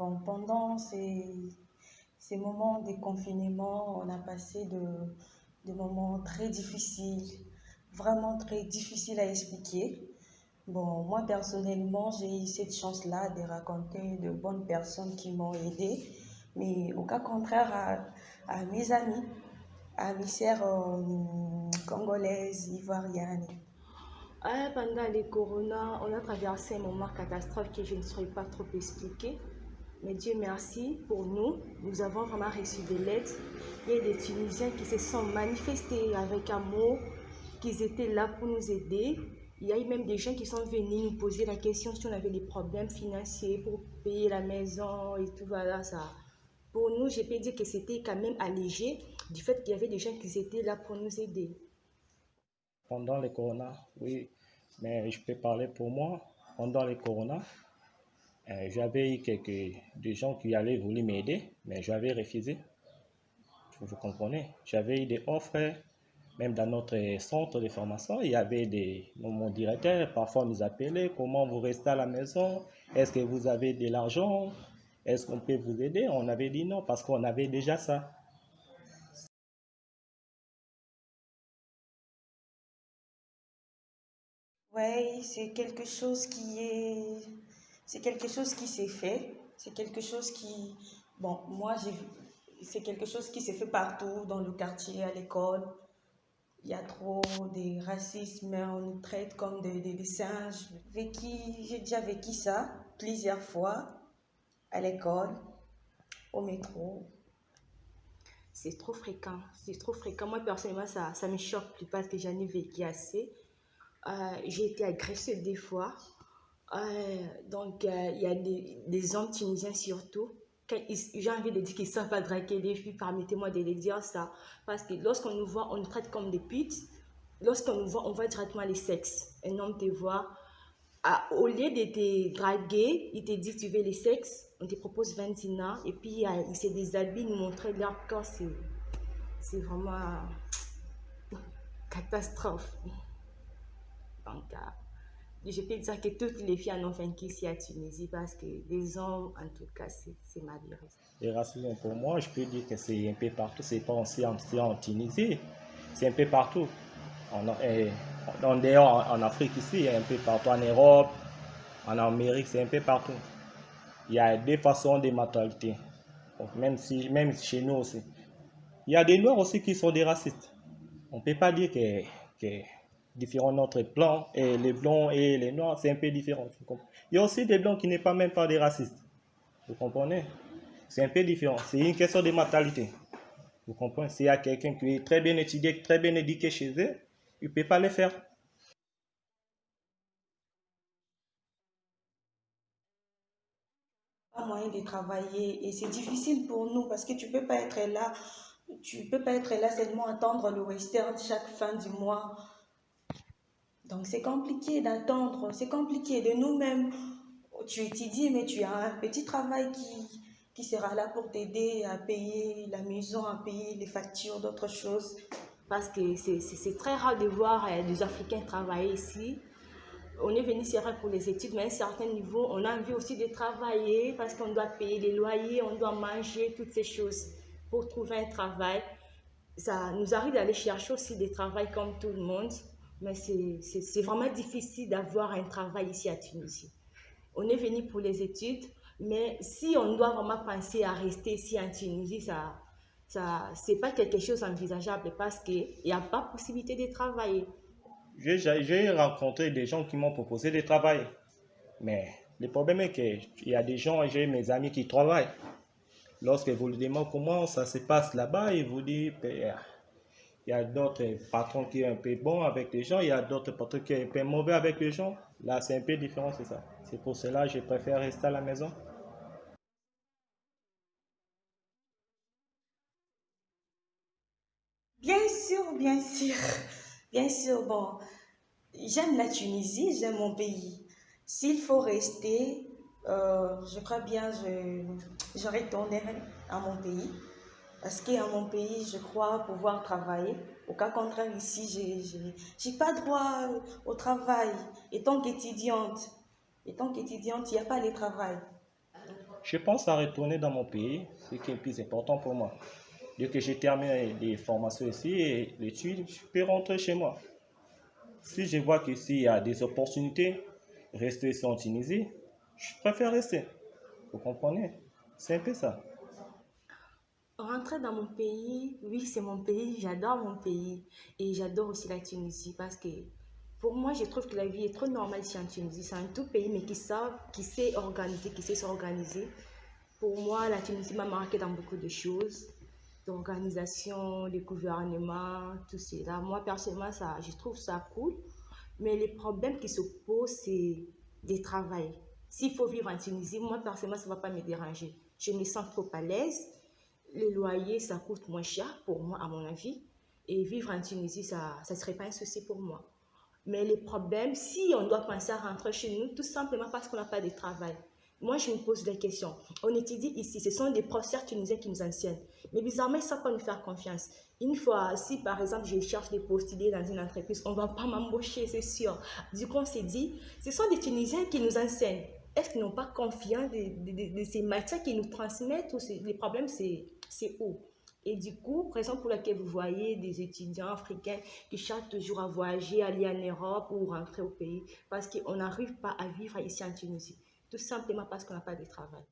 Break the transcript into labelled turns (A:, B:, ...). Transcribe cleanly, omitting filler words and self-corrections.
A: Bon, pendant ces moments de confinement, on a passé de moments très difficiles, vraiment très difficiles à expliquer. Bon, moi personnellement, j'ai eu cette chance-là de raconter de bonnes personnes qui m'ont aidé, mais au cas contraire à mes amis, à mes sœurs congolaises, ivoiriennes.
B: Pendant les corona, on a traversé un moment catastrophe que je ne saurais pas trop expliquer. Mais Dieu merci pour nous, nous avons vraiment reçu de l'aide. Il y a des Tunisiens qui se sont manifestés avec amour, qu'ils étaient là pour nous aider. Il y a eu même des gens qui sont venus nous poser la question si on avait des problèmes financiers pour payer la maison et tout, voilà ça. Pour nous, je peux dire que c'était quand même allégé du fait qu'il y avait des gens qui étaient là pour nous aider.
C: Pendant les corona, oui, mais je peux parler pour moi. Pendant les corona, j'avais eu des gens qui allaient vouloir m'aider, mais j'avais refusé. Vous comprenez? J'avais eu des offres, même dans notre centre de formation, il y avait mon directeur, parfois nous appelait, comment vous restez à la maison? Est-ce que vous avez de l'argent? Est-ce qu'on peut vous aider? On avait dit non parce qu'on avait déjà ça.
A: Oui, c'est quelque chose qui s'est fait, c'est quelque chose qui, bon, c'est quelque chose qui s'est fait partout dans le quartier, à l'école. Il y a trop de racisme, on nous traite comme des singes. J'ai déjà vécu ça plusieurs fois à l'école, au métro.
B: C'est trop fréquent, c'est trop fréquent. Moi, personnellement, ça me choque plus parce que j'en ai vécu assez. J'ai été agressée des fois. Il y a des hommes tunisiens surtout. J'ai envie de dire qu'ils ne savent pas draguer les filles, permettez-moi de les dire ça. Parce que lorsqu'on nous voit, on nous traite comme des putes. Lorsqu'on nous voit, on voit directement les sexes. Un homme te voit. Au lieu de te draguer, il te dit tu veux les sexes, on te propose 20 dinars et puis il se déshabille, nous montrer leur corps, c'est vraiment une catastrophe. Donc, je peux dire que toutes les filles en ont vaincu ici à Tunisie parce que les hommes, en tout cas, c'est malheureux.
C: Le racisme, pour moi, je peux dire que c'est un peu partout. C'est pas aussi en Tunisie, c'est un peu partout. Dehors, en Afrique ici, un peu partout. En Europe, en Amérique, c'est un peu partout. Il y a des façons de mentalité. Donc, même chez nous aussi. Il y a des Noirs aussi qui sont des racistes. On ne peut pas dire que différent notre plan et les blancs et les noirs, c'est un peu différent. Il y a aussi des blancs qui n'est pas même pas des racistes. Vous comprenez? C'est un peu différent. C'est une question de mentalité. Vous comprenez? S'il y a quelqu'un qui est très bien étudié, très bien éduqué chez eux, il ne peut pas le faire.
A: Pas moyen de travailler et c'est difficile pour nous parce que tu peux pas être là seulement attendre le western chaque fin du mois. Donc c'est compliqué d'attendre, c'est compliqué de nous-mêmes. Tu étudies mais tu as un petit travail qui sera là pour t'aider à payer la maison, à payer les factures, d'autres choses.
B: Parce que c'est très rare de voir des Africains travailler ici. On est venu, c'est vrai, pour les études, mais à un certain niveau, on a envie aussi de travailler parce qu'on doit payer les loyers, on doit manger, toutes ces choses pour trouver un travail. Ça nous arrive d'aller chercher aussi des travails comme tout le monde, mais c'est vraiment difficile d'avoir un travail ici à Tunisie. On est venu pour les études, mais si on doit vraiment penser à rester ici en Tunisie, c'est pas quelque chose d'envisageable parce qu'il n'y a pas possibilité de travailler.
C: J'ai rencontré des gens qui m'ont proposé de travailler. Mais le problème est qu'il y a des gens, j'ai mes amis qui travaillent. Lorsque vous lui demandez comment ça se passe là-bas, ils vous disent ben, il y a d'autres patrons qui sont un peu bons avec les gens, il y a d'autres patrons qui sont un peu mauvais avec les gens. Là, c'est un peu différent, c'est ça. C'est pour cela que je préfère rester à la maison.
A: Bien sûr, bien sûr, bien sûr. Bon, j'aime la Tunisie, j'aime mon pays. S'il faut rester, je crois bien, je retournerai à mon pays. Parce qu'à mon pays, je crois pouvoir travailler. Au cas contraire, ici, j'ai pas droit au travail. Étant qu'étudiante, il n'y a pas de travail.
C: je pense à retourner dans mon pays, ce qui est le plus important pour moi. Dès que j'ai terminé les formations ici et l'étude, je peux rentrer chez moi. Si je vois qu'ici il y a des opportunités, rester ici en Tunisie, je préfère rester. Vous comprenez? C'est un peu ça.
B: Rentrer dans mon pays, oui, c'est mon pays, j'adore mon pays et j'adore aussi la Tunisie parce que pour moi, je trouve que la vie est trop normale ici en Tunisie. C'est un tout pays, mais qui sait organiser, qui sait s'organiser. Pour moi, la Tunisie m'a marqué dans beaucoup de choses, d'organisation, de gouvernement, tout cela. Moi, personnellement, ça, je trouve ça cool. Mais les problèmes qui se posent, c'est des travail. S'il faut vivre en Tunisie, moi, personnellement, ça ne va pas me déranger. Je me sens trop à l'aise. Le loyer, ça coûte moins cher pour moi, à mon avis. Et vivre en Tunisie, ça ne serait pas un souci pour moi. Mais les problèmes, si on doit penser à rentrer chez nous, tout simplement parce qu'on n'a pas de travail. Moi, je me pose des questions. On étudie ici, ce sont des professeurs tunisiens qui nous enseignent. Mais bizarrement, ils ne savent pas nous faire confiance. Une fois, si par exemple, je cherche des postulés dans une entreprise, on ne va pas m'embaucher, c'est sûr. Du coup, on s'est dit, ce sont des Tunisiens qui nous enseignent. Est-ce qu'ils n'ont pas confiance de ces matières qu'ils nous transmettent ou les problèmes, c'est où? Et du coup, raison pour laquelle vous voyez des étudiants africains qui cherchent toujours à voyager, aller en Europe ou rentrer au pays, parce qu'on n'arrive pas à vivre ici en Tunisie, tout simplement parce qu'on n'a pas de travail.